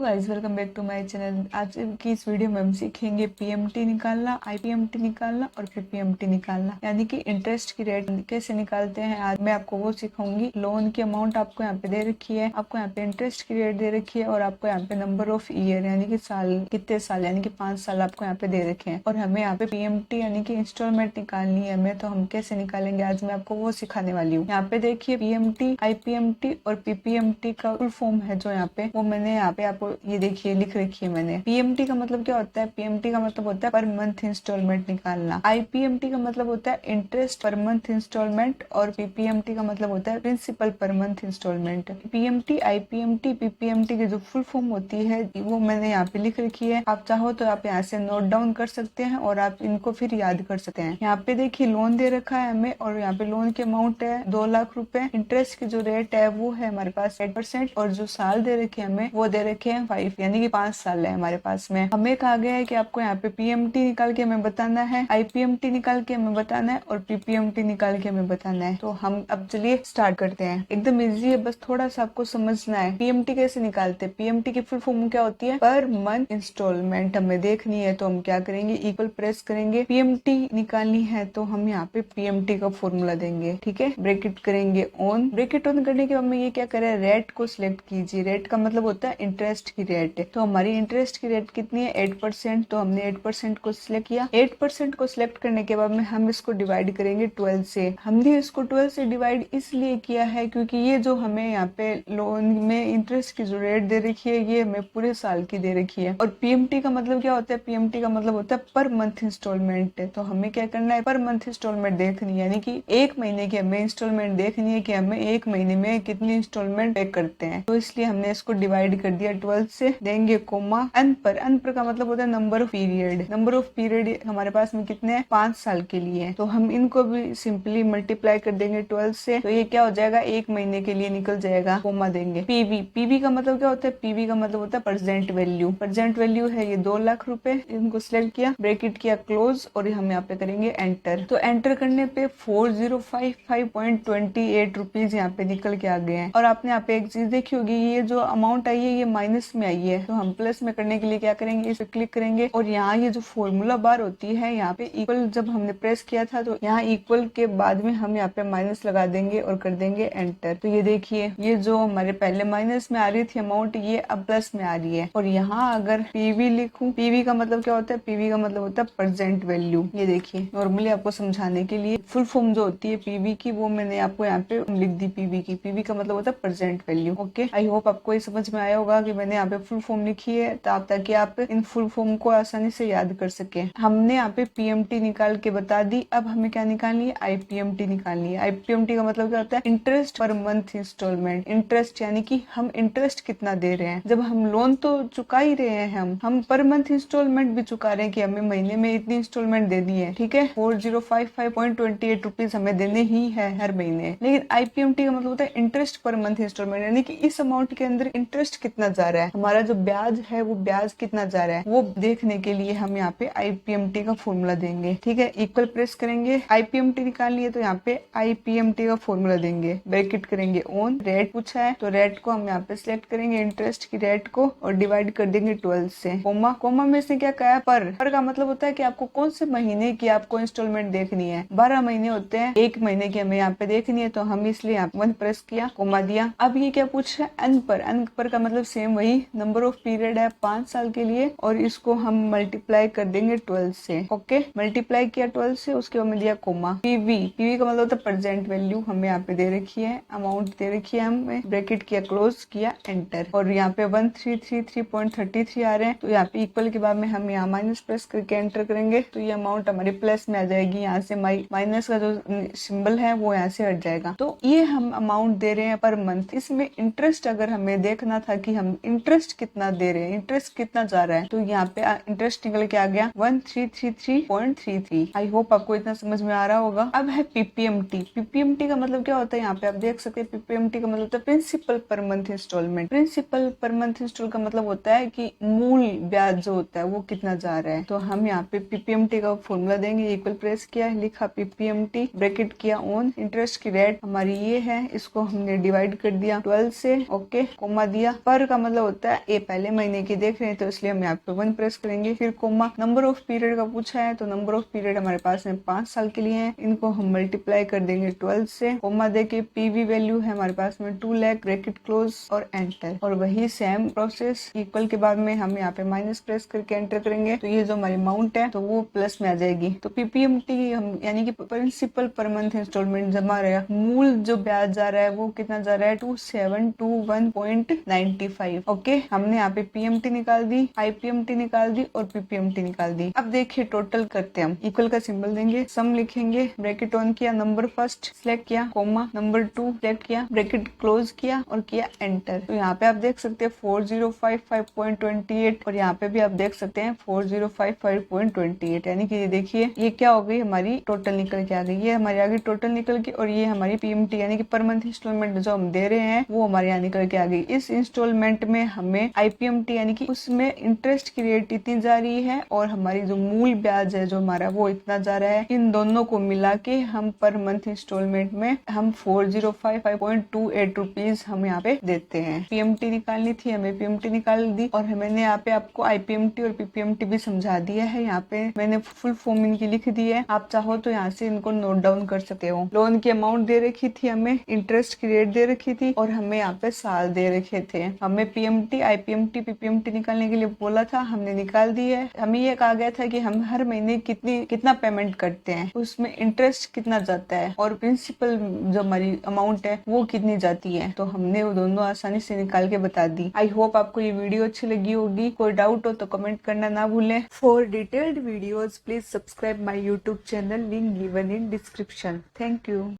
Guys, welcome back to my channel. आज की इस वीडियो में हम सीखेंगे पीएमटी निकालना, आईपीएमटी निकालना और पीपीएमटी निकालना, यानी कि इंटरेस्ट की रेट कैसे निकालते हैं। आज मैं आपको वो सिखाऊंगी। लोन की अमाउंट आपको यहाँ पे दे रखी है, आपको यहाँ पे इंटरेस्ट की रेट दे रखी है और आपको यहाँ पे नंबर ऑफ ईयर यानी कि साल, कितने साल यानी कि 5 साल आपको यहाँ पे दे रखे हैं। और हमें यहाँ पे पीएमटी यानी कि इंस्टॉलमेंट निकालनी है हमें, तो हम कैसे निकालेंगे आज मैं आपको वो सिखाने वाली हूँ। यहाँ पे देखिए पीएमटी, आईपीएमटी और पीपीएमटी का फुल फॉर्म है जो यहाँ पे वो मैंने यहाँ पे आपको ये देखिए लिख रखी है मैंने। पीएमटी का मतलब क्या होता है? पीएमटी का मतलब होता है पर मंथ इंस्टॉलमेंट निकालना। आईपीएमटी का मतलब होता है इंटरेस्ट पर मंथ इंस्टॉलमेंट और पीपीएमटी का मतलब होता है principal per month instalment. PMT, IPMT, PPMT की जो फुल फॉर्म होती है वो मैंने यहाँ पे लिख रखी है। आप चाहो तो आप यहाँ से नोट डाउन कर सकते हैं और आप इनको फिर याद कर सकते हैं। यहाँ पे देखिए लोन दे रखा है हमें और यहाँ पे लोन की अमाउंट है 2 लाख रुपए। इंटरेस्ट की जो रेट है वो है हमारे पास 8% और जो साल दे रखे हैं हमें वो दे रखे हैं 5 यानी कि 5 साल है हमारे पास में। हमें कहा गया है कि आपको यहाँ पे पीएमटी निकाल के हमें बताना है, आईपीएमटी निकाल के हमें बताना है और पीपीएमटी निकाल के हमें बताना है। तो हम अब चलिए स्टार्ट करते हैं। एकदम इजी है, बस थोड़ा सा आपको समझना है। पीएमटी कैसे निकालते हैं? पीएमटी की फुल फॉर्म क्या होती है? पर मंथ इंस्टॉलमेंट हमें देखनी है तो हम क्या करेंगे, इक्वल प्रेस करेंगे। पीएमटी निकालनी है तो हम यहाँ पे पीएमटी का फॉर्मूला देंगे, ठीक है। ब्रैकेट करेंगे ऑन, ब्रैकेट ऑन करने के बाद में ये क्या करें, रेट को सिलेक्ट कीजिए। रेट का मतलब होता है इंटरेस्ट की रेट। तो हमारी इंटरेस्ट की रेट कितनी है? 8%। तो हमने 8% को सिलेक्ट किया। 8% को सिलेक्ट करने के बाद में हम इसको डिवाइड करेंगे 12 से। हमने इसको 12 से डिवाइड इसलिए किया है क्योंकि ये जो हमें यहाँ पे लोन में इंटरेस्ट की जो रेट दे रखी है ये हमें पूरे साल की दे रखी है। और पीएमटी का मतलब क्या होता है? पीएमटी का मतलब होता है पर मंथ इंस्टॉलमेंट। तो हमें क्या करना है, पर मंथ इंस्टॉलमेंट देखनी है, यानी कि एक महीने की हमें इंस्टॉलमेंट देखनी है कि हमें एक महीने में कितनी इंस्टॉलमेंट पे करते हैं। तो इसलिए हमने इसको डिवाइड कर दिया 12 से। देंगे कोमा अन पर। अन पर का मतलब होता है number of period. Number of period हमारे पास में कितने हैं? 5 साल के लिए। तो हम इनको भी सिंपली मल्टीप्लाई कर देंगे 12 से। तो ये क्या हो जाएगा, एक महीने के लिए निकल जाएगा। कोमा देंगे पीवी। पीवी का मतलब क्या होता है? पीवी का मतलब होता है प्रेजेंट वैल्यू। प्रेजेंट वैल्यू है ये 2 लाख रुपए। इनको सिलेक्ट किया, ब्रैकेट किया क्लोज और हम यहाँ पे करेंगे एंटर। तो एंटर करने पे 4055.28 रुपीज यहाँ पे निकल के आ गए हैं। और आपने यहाँ पे एक चीज देखी होगी, ये जो अमाउंट आई है ये माइनस में आई है। तो हम प्लस में करने के लिए क्या करेंगे, इस पे क्लिक करेंगे और यहाँ ये जो फॉर्मूला बार होती है यहाँ पे इक्वल जब हमने प्रेस किया था तो यहाँ इक्वल के बाद में हम यहाँ पे माइनस लगा देंगे और कर देंगे एंटर। तो ये देखिए ये जो हमारे पहले माइनस में आ रही थी अमाउंट ये अब प्लस में आ रही है। और यहाँ अगर पीवी लिखूं, पीवी का मतलब क्या होता है? पीवी का मतलब होता है प्रेजेंट वैल्यू। ये देखिए नॉर्मली आपको समझाने के लिए फुल फॉर्म जो होती है पीवी की वो मैंने आपको यहाँ पे लिख दी पीवी की। पीवी का मतलब होता है present value. Okay, I hope आपको ये समझ में आया होगा कि मैंने यहाँ पे फुल फॉर्म लिखी है ताकि आप इन फुल फॉर्म को आसानी से याद कर सके। हमने यहाँ पे पीएमटी निकाल के बता दी। अब हमें क्या निकालनी है? आईपीएमटी निकालनी है। आईपीएमटी का मतलब क्या होता है? इंटरेस्ट पर मंथ इंस्टॉलमेंट। इंटरेस्ट यानी कि हम इंटरेस्ट कितना दे रहे हैं। जब हम लोन तो चुका ही रहे हैं, हम पर मंथ इंस्टॉलमेंट भी चुका रहे हैं कि हमें महीने में इतनी इंस्टॉलमेंट देनी है, ठीक है। 4055.28 रुपीज हमें देने ही है हर महीने। लेकिन आईपीएमटी का मतलब होता है इंटरेस्ट पर मंथ इंस्टॉलमेंट, यानी कि इस अमाउंट के अंदर इंटरेस्ट कितना जा रहा है, हमारा जो ब्याज है वो ब्याज कितना जा रहा है वो देखने के लिए हम यहाँ पे आईपीएमटी का फॉर्मूला देंगे, ठीक है। इक्वल प्रेस करेंगे, आईपीएमटी निकालनी है तो यहाँ पे आईपीएमटी का फॉर्मूला देंगे, ब्रैकेट करेंगे ऑन। रेट पूछा है तो रेट को हम यहाँ पे सिलेक्ट करेंगे, इंटरेस्ट की रेट को, और डिवाइड कर देंगे 12 से। कोमा, कोमा में से क्या कहा? पर का मतलब होता है कि आपको कौन से महीने की आपको इंस्टॉलमेंट देखनी है। 12 महीने होते हैं, एक महीने की हमें यहाँ पे देखनी है तो हम इसलिए यहाँ पे 1 प्रेस किया, कोमा दिया। अब ये क्या पूछ रहा है? अन पर। अन पर का मतलब सेम वही, नंबर ऑफ पीरियड है 5 साल के लिए और इसको हम मल्टीप्लाई कर देंगे 12 से। ओके, मल्टीप्लाई किया 12 से, उसके बाद में दिया कोमा। पीवी, पीवी का मतलब होता है प्रेजेंट वैल्यू, हमें यहाँ पे दे रखी है, अमाउंट दे रखी है, हमें ब्रैकेट किया क्लोज किया एंटर। और यहाँ पे 1333.33 आ रहे हैं। तो यहाँ पे इक्वल के बाद में हम यहाँ माइनस प्रेस करके एंटर करेंगे तो ये अमाउंट हमारी प्लस में आ जाएगी। यहाँ से माइनस का जो सिंबल है वो यहाँ से हट जाएगा। तो ये हम अमाउंट दे रहे हैं पर मंथ। इसमें इंटरेस्ट अगर हमें देखना था कि हम इंटरेस्ट कितना दे रहे हैं, इंटरेस्ट कितना जा रहा है, तो यहाँ पे इंटरेस्ट निकल के आ गया 1333.33। आई होप आपको इतना समझ में आ रहा होगा। अब है पीपीएमटी। पीपीएमटी का मतलब क्या होता है? यहाँ पे आप देख सकते हैं पीपीएमटी का मतलब होता है principal per month instalment. Principal per month install का मतलब होता है कि मूल ब्याज जो होता है वो कितना जा रहा है। तो हम यहाँ पे पीपीएमटी का फॉर्मूला देंगे, इक्वल प्रेस किया, लिखा पीपीएमटी, ब्रैकेट किया ऑन। इंटरेस्ट की रेट हमारी ये है, इसको हमने डिवाइड कर दिया 12 से। ओके, कोमा दिया। पर का मतलब होता है, ये पहले महीने की देख रहे हैं तो इसलिए हम यहाँ पे 1 प्रेस करेंगे। फिर कोमा, नंबर ऑफ पीरियड का पूछा है तो नंबर ऑफ पीरियड हमारे पास में 5 साल के लिए है, इनको हम मल्टीप्लाई कर देंगे 12 से। कोमा देके पीवी वैल्यू है हमारे पास में 2 लाख, ब्रैकेट क्लोज और एंटर। और वही सेम प्रोसेस इक्वल के बाद में हम यहाँ पे माइनस प्रेस करके एंटर करेंगे तो ये जो हमारी अमाउंट है तो वो प्लस में आ जाएगी। तो पीपीएमटी हम यानी कि प्रिंसिपल पर मंथ इंस्टॉलमेंट जमा रहा है, मूल जो ब्याज जा रहा है वो कितना जा रहा है 2721.95। ओके, हमने यहाँ पे पीएमटी निकाल दी, आईपीएमटी निकाल दी और पीपीएमटी निकाल दी। अब देखिए टोटल करते हैं हम, इक्वल का सिंबल देंगे, सम लिखेंगे, ब्रैकेट ऑन किया, नंबर फर्स्ट सिलेक्ट किया, कोमा, नंबर 2 सिलेक्ट किया, ब्रैकेट क्लोज किया और किया एंटर। तो यहाँ पे आप देख सकते हैं 4055.28 और यहाँ पे भी आप देख सकते हैं 4055.28, यानी कि ये देखिए ये क्या हो गई, हमारी टोटल निकल के आ गई, ये हमारी आगे टोटल निकल के, और ये हमारी पीएमटी यानी कि पर मंथ इंस्टॉलमेंट जो हम दे रहे हैं वो हमारे यहाँ निकल के आ गई। इस इंस्टॉलमेंट में हमें आईपीएमटी यानी कि उसमें इंटरेस्ट की रेट इतनी जा रही है और हमारी जो मूल ब्याज है जो हमारा वो इतना जा रहा है। इन दोनों को मिला के हम पर मंथ इंस्टॉलमेंट में हम 4055.28 रुपीज हम यहाँ पे देते हैं। पीएमटी निकालनी थी, हमें पीएमटी निकाल दी और मैंने यहाँ पे आपको आईपीएमटी और पीपीएमटी भी समझा दिया है। यहाँ पे मैंने फुल फॉर्म इनकी लिख दी है, आप चाहो तो यहाँ से इनको नोट डाउन कर सकते हो। लोन की अमाउंट दे रखी थी, हमें इंटरेस्ट की रेट दे रखी थी और हमें यहाँ पे साल दे रखे थे। हमें पीएमटी, आईपीएमटी, पीपीएमटी निकालने के लिए बोला था, हमने निकाल दी है। हमें ये कहा गया था कि हम हर महीने कितना पेमेंट करते हैं, उसमें इंटरेस्ट कितना जाता है और प्रिंसिपल जो हमारी अमाउंट है वो कितनी जाती है, तो हमने वो दोनों आसानी से निकाल के बता दी। आई होप आपको ये वीडियो अच्छी लगी होगी। कोई डाउट हो तो कमेंट करना ना भूलें। For detailed videos please subscribe my YouTube channel, link given in description. Thank you.